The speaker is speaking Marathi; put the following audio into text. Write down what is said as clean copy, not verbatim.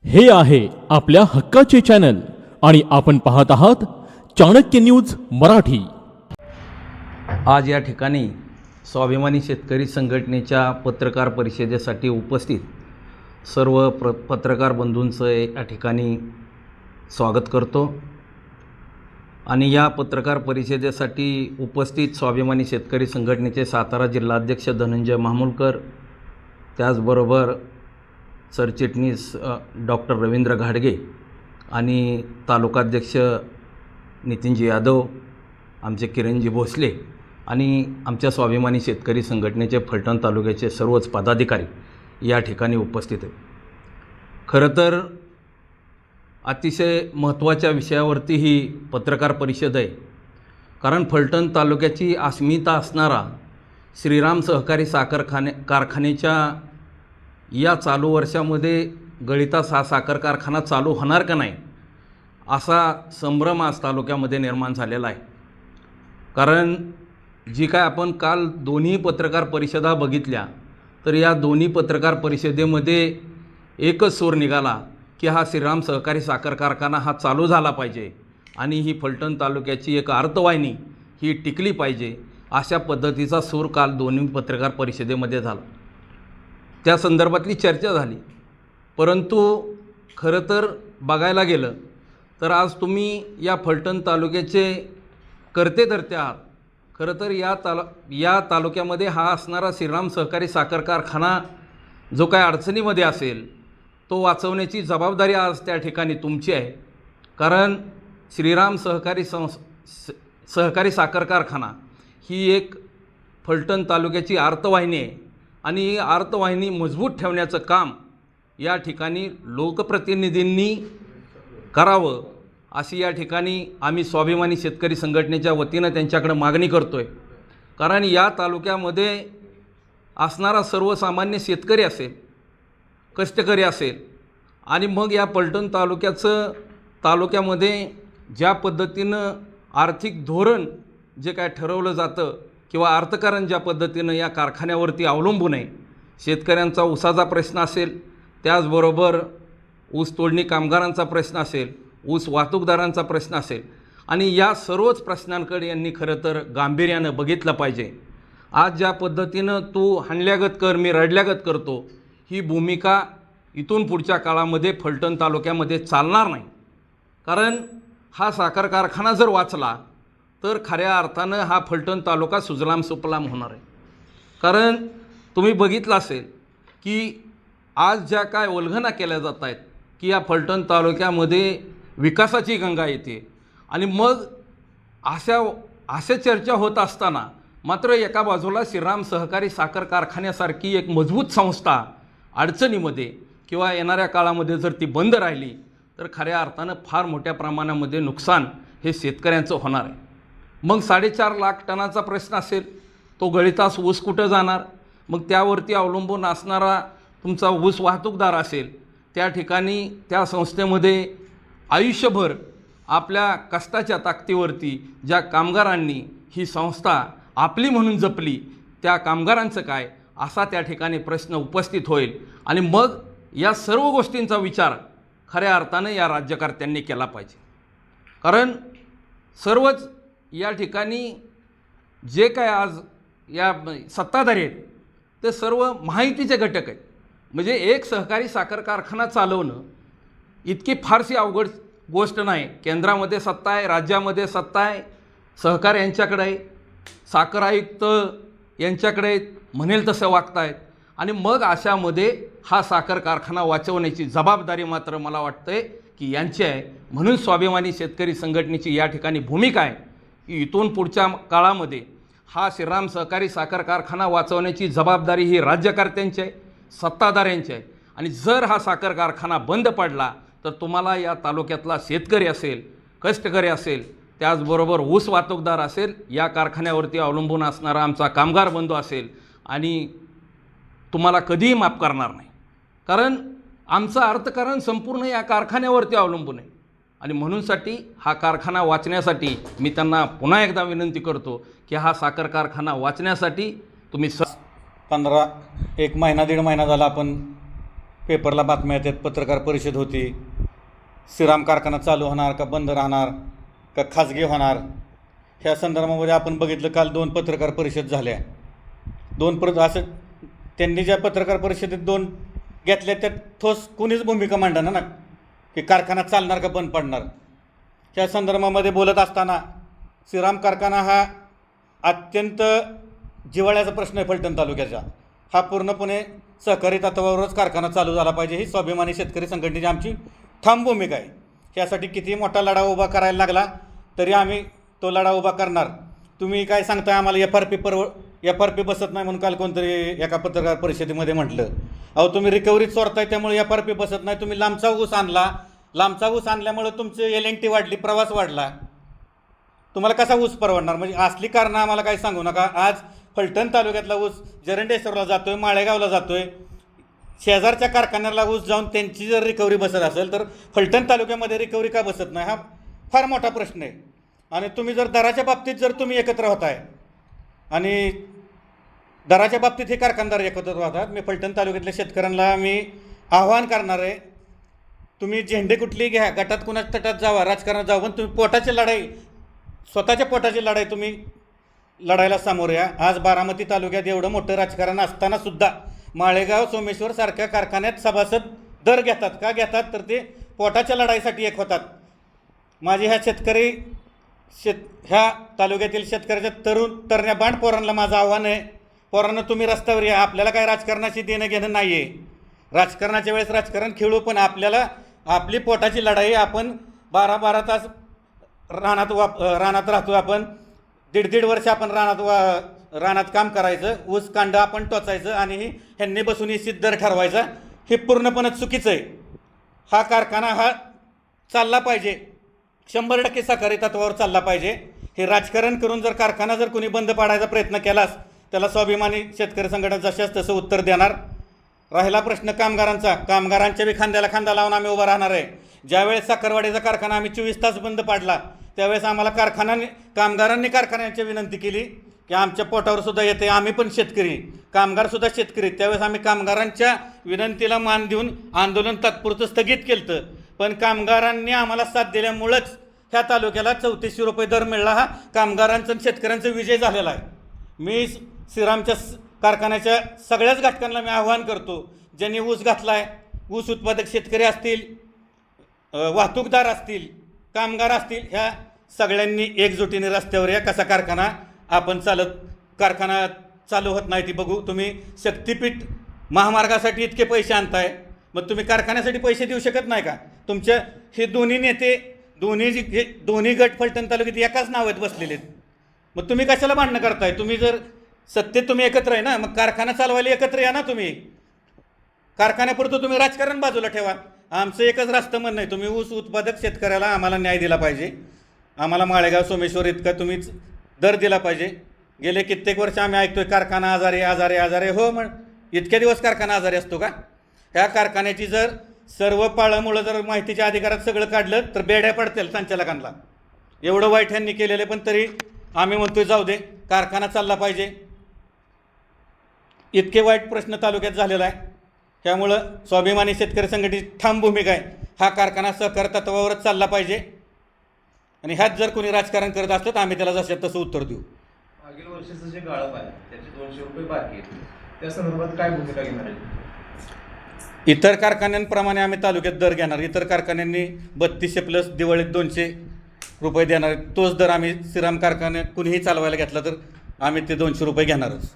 हे आहे आपल्या हक्काचे चॅनल आणि आपण पाहत आहात चाणक्य न्यूज मराठी। आज या ठिकाणी स्वाभिमानी शेतकरी संघटनेच्या पत्रकार परिषदेसाठी उपस्थित सर्व पत्रकार बंधूंचं या ठिकाणी स्वागत करतो आणि या पत्रकार परिषदेसाठी उपस्थित स्वाभिमानी शेतकरी संघटनेचे सातारा जिल्हाध्यक्ष धनंजय मामुलकर, त्याचबरोबर सरचिटणीस डॉक्टर रवींद्र घाडगे आणि तालुकाध्यक्ष नितीनजी यादव, आमचे किरणजी भोसले आणि आमच्या स्वाभिमानी शेतकरी संघटनेचे फलटण तालुक्याचे सर्वच पदाधिकारी या ठिकाणी उपस्थित आहेत। खरं तर अतिशय महत्त्वाच्या विषयावरती ही पत्रकार परिषद आहे, कारण फलटण तालुक्याची अस्मिता असणारा श्रीराम सहकारी साखर कारखान्याच्या या चालू वर्षामध्ये गळितास हा साखर कारखाना चालू होणार का नाही असा संभ्रम आज तालुक्यामध्ये निर्माण झालेला आहे। कारण जी काय आपण काल दोन्ही पत्रकार परिषदा बघितल्या तर या दोन्ही पत्रकार परिषदेमध्ये एकच सूर निघाला की हा श्रीराम सहकारी साखर कारखाना हा चालू झाला पाहिजे आणि ही फलटण तालुक्याची एक अर्थवाहिनी ही टिकली पाहिजे, अशा पद्धतीचा सूर काल दोन्ही पत्रकार परिषदेमध्ये झाला। त्या संदर्भातली चर्चा झाली, परंतु खरं तर बघायला गेलं तर आज तुम्ही या फलटण तालुक्याचे कर्ते-धर्ते आहात। खरं तर या तालुक्यामध्ये हा असणारा श्रीराम सहकारी साखर कारखाना जो काय अडचणीमध्ये असेल तो वाचवण्याची जबाबदारी आज त्या ठिकाणी तुमची आहे। कारण श्रीराम सहकारी साखर कारखाना ही एक फलटण तालुक्याची अर्थवाहिनी आहे आणि ही अर्थवाहिनी मजबूत ठेवण्याचं काम या ठिकाणी लोकप्रतिनिधींनी करावं अशी या ठिकाणी आम्ही स्वाभिमानी शेतकरी संघटनेच्या वतीनं त्यांच्याकडे मागणी करतो आहे। कारण या तालुक्यामध्ये असणारा सर्वसामान्य शेतकरी असेल, कष्टकरी असेल आणि मग या फलटण तालुक्यामध्ये ज्या पद्धतीनं आर्थिक धोरण जे काय ठरवलं जातं किंवा अर्थकारण ज्या पद्धतीनं या कारखान्यावरती अवलंबून आहे, शेतकऱ्यांचा ऊसाचा प्रश्न असेल, त्याचबरोबर ऊस तोडणी कामगारांचा प्रश्न असेल, ऊस वाहतूकदारांचा प्रश्न असेल आणि या सर्वच प्रश्नांकडे यांनी खरं तर गांभीर्यानं बघितलं पाहिजे। आज ज्या पद्धतीनं तू हाणल्यागत कर मी रडल्यागत करतो ही भूमिका इथून पुढच्या काळामध्ये फलटण तालुक्यामध्ये चालणार नाही। कारण हा साखर कारखाना जर वाचला तर खऱ्या अर्थानं हा फलटण तालुका सुजलाम सुफलाम होणार आहे। कारण तुम्ही बघितलं असेल की आज ज्या काय उल्लंघना केल्या जात आहेत की या फलटण तालुक्यामध्ये विकासाची गंगा येते आणि मग अशा चर्चा होत असताना मात्र एका बाजूला श्रीराम सहकारी साखर कारखान्यासारखी एक मजबूत संस्था अडचणीमध्ये किंवा येणाऱ्या काळामध्ये जर ती बंद राहिली तर खऱ्या अर्थानं फार मोठ्या प्रमाणामध्ये नुकसान हे शेतकऱ्यांचं होणार आहे। मग 4.5 लाख टनाचा प्रश्न असेल, तो गळितास ऊस कुठं जाणार, मग त्यावरती अवलंबून असणारा तुमचा ऊस वाहतूकदार असेल, त्या ठिकाणी त्या संस्थेमध्ये आयुष्यभर आपल्या कष्टाच्या ताकदीवरती ज्या कामगारांनी ही संस्था आपली म्हणून जपली त्या कामगारांचं काय, असा त्या ठिकाणी प्रश्न उपस्थित होईल आणि मग या सर्व गोष्टींचा विचार खऱ्या अर्थानं या राज्यकर्त्यांनी केला पाहिजे। कारण सर्वच या ठिकाणी जे काय आज या सत्ताधारी आहेत ते सर्व महायुतीचे घटक आहेत। म्हणजे एक सहकारी साखर कारखाना चालवणं इतकी फारशी अवघड गोष्ट नाही। केंद्रामध्ये सत्ता आहे, राज्यामध्ये सत्ता आहे, सहकार यांच्याकडे आहे, साखर आयुक्त यांच्याकडे आहेत, म्हणेल तसं वागतायत आणि मग अशामध्ये हा साखर कारखाना वाचवण्याची जबाबदारी मात्र मला वाटतंय की यांची आहे। म्हणून स्वाभिमानी शेतकरी संघटनेची या ठिकाणी भूमिका आहे की इथून पुढच्या काळामध्ये हा श्रीराम सहकारी साखर कारखाना वाचवण्याची जबाबदारी ही राज्यकर्त्यांची आहे, सत्ताधाऱ्यांची आहे आणि जर हा साखर कारखाना बंद पडला तर तुम्हाला या तालुक्यातला शेतकरी असेल, कष्टकरी असेल, त्याचबरोबर ऊस वाहतूकदार असेल, या कारखान्यावरती अवलंबून असणारा आमचा कामगार बंधू असेल आणि तुम्हाला कधीही माफ करणार नाही। कारण आमचं अर्थकारण संपूर्ण या कारखान्यावरती अवलंबून आहे आणि म्हणूनसाठी हा कारखाना वाचण्यासाठी मी त्यांना पुन्हा एकदा विनंती करतो की हा साखर कारखाना वाचण्यासाठी तुम्ही 1 महिना 1.5 महिना झाला आपण पेपरला बातम्या येतात, पत्रकार परिषद होती, श्रीराम कारखाना चालू होणार का बंद राहणार का खाजगी होणार, ह्या संदर्भामध्ये आपण बघितलं काल 2 पत्रकार परिषद झाल्या. असं त्यांनी ज्या पत्रकार परिषदेत 2 घेतल्या त्यात ठोस कोणीच भूमिका मांडणार ना की कारखाना चालणार का बंद पडणार. त्या संदर्भामध्ये बोलत असताना श्रीराम कारखाना हा अत्यंत जिव्हाळ्याचा प्रश्न आहे फलटण तालुक्याचा. हा पूर्णपणे सहकारी तत्वावरच कारखाना चालू झाला पाहिजे ही स्वाभिमानी शेतकरी संघटनेची आमची ठाम भूमिका आहे. यासाठी किती मोठा लढा उभा करायला लागला तरी आम्ही तो लढा उभा करणार. तुम्ही काय सांगताय आम्हाला FRP बसत नाही म्हणून काल कोणतरी एका पत्रकार परिषदेमध्ये म्हटलं. अहो तुम्ही रिकव्हरीत चोरताय त्यामुळे FRP बसत नाही. तुम्ही लांबचा ऊस आणला, लांबचा ऊस आणल्यामुळे तुमचे LNT वाढली, प्रवास वाढला, तुम्हाला कसा ऊस परवडणार. म्हणजे असली कारणं आम्हाला काही सांगू नका. आज फलटण तालुक्यातला ऊस जरंडेश्वरला जातोय, माळेगावला जातोय, शेजारच्या कारखान्याला ऊस जाऊन त्यांची जर रिकव्हरी बसत असेल तर फलटण तालुक्यामध्ये रिकव्हरी का बसत नाही हा फार मोठा प्रश्न आहे. आणि तुम्ही जर दराच्या बाबतीत जर तुम्ही एकत्र होताय आणि दराच्या बाबतीत हे कारखानदार एकत्र होतात, मी फलटण तालुक्यातल्या शेतकऱ्यांना मी आव्हान करणार आहे, तुम्ही झेंडे कुठली घ्या, गटात कुणाच्या तटात जावा, राजकारणात जावा, पण तुम्ही पोटाची लढाई, स्वतःच्या पोटाची लढाई तुम्ही लढायला सामोरे या. आज बारामती तालुक्यात एवढं मोठं राजकारण असताना सुद्धा माळेगाव सोमेश्वर सारख्या कारखान्यात सभासद दर घेतात. का घेतात तर ते पोटाच्या लढाईसाठी एक होतात. माझे ह्या तालुक्यातील शेतकऱ्याच्या तरण्या बांड पोरांना माझं आव्हान आहे, पोरांना तुम्ही रस्त्यावर या. आपल्याला काय राजकारणाशी देणं घेणं नाही आहे. राजकारणाच्या वेळेस राजकारण खेळू, पण आपल्याला आपली पोटाची लढाई, आपण 12-12 तास रानात राहतो, आपण 1.5 वर्ष आपण रानात काम करायचं, ऊस कांडं आपण टोचायचं आणि ह्यांनी बसून निश्चित दर ठरवायचा, हे पूर्णपणे चुकीचं आहे. हा कारखाना हा चालला पाहिजे, 100% सहकारी तत्वावर चालला पाहिजे. हे राजकारण करून जर कारखाना जर कोणी बंद पाडायचा प्रयत्न केलास त्याला स्वाभिमानी शेतकरी संघटना जशाच तसं उत्तर देणार. राहिला प्रश्न कामगारांचा, कामगारांच्या बी खांद्याला खांदा लावून आम्ही उभा राहणार आहे. ज्यावेळेस साखरवाडीचा कारखाना आम्ही 24 तास बंद पाडला त्यावेळेस आम्हाला कामगारांनी कारखान्याची विनंती केली की आमच्या पोटावर सुद्धा येते, आम्ही पण शेतकरी, कामगारसुद्धा शेतकरी. त्यावेळेस आम्ही कामगारांच्या विनंतीला मान देऊन आंदोलन तात्पुरतं स्थगित केलं, पण कामगारांनी आम्हाला साथ दिल्यामुळंच ह्या तालुक्याला 3400 रुपये दर मिळाला. हा कामगारांचा आणि शेतकऱ्यांचा विजय झालेला आहे. मी श्रीरामच्या कारखान्याच्या सगळ्याच घटकांना मी आवाहन करतो, ज्यांनी ऊस घातला आहे, ऊस उत्पादक शेतकरी असतील, वाहतूकदार असतील, कामगार असतील, ह्या सगळ्यांनी एकजुटीने रस्त्यावर या. कसा कारखाना कारखाना चालू होत नाही ती बघू. तुम्ही शक्तिपीठ महामार्गासाठी इतके पैसे आणताय, मग तुम्ही कारखान्यासाठी पैसे देऊ शकत नाही का. तुमच्या हे दोन्ही नेते दोन्ही गट फलटण तालुक्यात एकाच नावात बसलेले आहेत, मग तुम्ही कशाला भांडणं करताय. तुम्ही जर सत्तेत तुम्ही एकत्र आहे ना, मग कारखाना चालवायला एकत्र या ना. तुम्ही कारखान्यापुरतं तुम्ही राजकारण बाजूला ठेवा. आमचं एकच रास्तं म्हणणं आहे, तुम्ही ऊस उत्पादक शेतकऱ्याला आम्हाला न्याय दिला पाहिजे. आम्हाला माळेगाव सोमेश्वर इतका तुम्हीच दर दिला पाहिजे. गेले कित्येक वर्ष आम्ही ऐकतोय कारखाना आजारी आजारी आजारी. हो, मग इतक्या दिवस कारखाना आजारी असतो का. ह्या कारखान्याची जर सर्व पाळमुळं जर माहितीच्या अधिकारात सगळं काढलं तर बेड्या पडतील संचालकांना. एवढं वाईट ह्यांनी केलेलं, पण तरी आम्ही म्हणतोय जाऊ दे, कारखाना चालला पाहिजे. इतके वाईट प्रश्न तालुक्यात झालेला आहे. त्यामुळं स्वाभिमानी शेतकरी संघटनेची ठाम भूमिका आहे, हा कारखाना सहकार तत्वावरच चालला पाहिजे. आणि ह्यात जर कोणी राजकारण करत असलं तर आम्ही त्याला जसं तसं उत्तर देऊ. मागील वर्षाचं जे गाळप आहे त्याचे 200 रुपये बाकी आहेत, त्या संदर्भात काय भूमिका घेणार आहे. इतर कारखान्यांप्रमाणे आम्ही तालुक्यात दर घेणार. इतर कारखान्यांनी 3200 प्लस दिवाळीत 200 रुपये देणार. तोच दर आम्ही श्रीराम कारखान्यात कुणीही चालवायला घेतला तर आम्ही ते 200 रुपये घेणारच.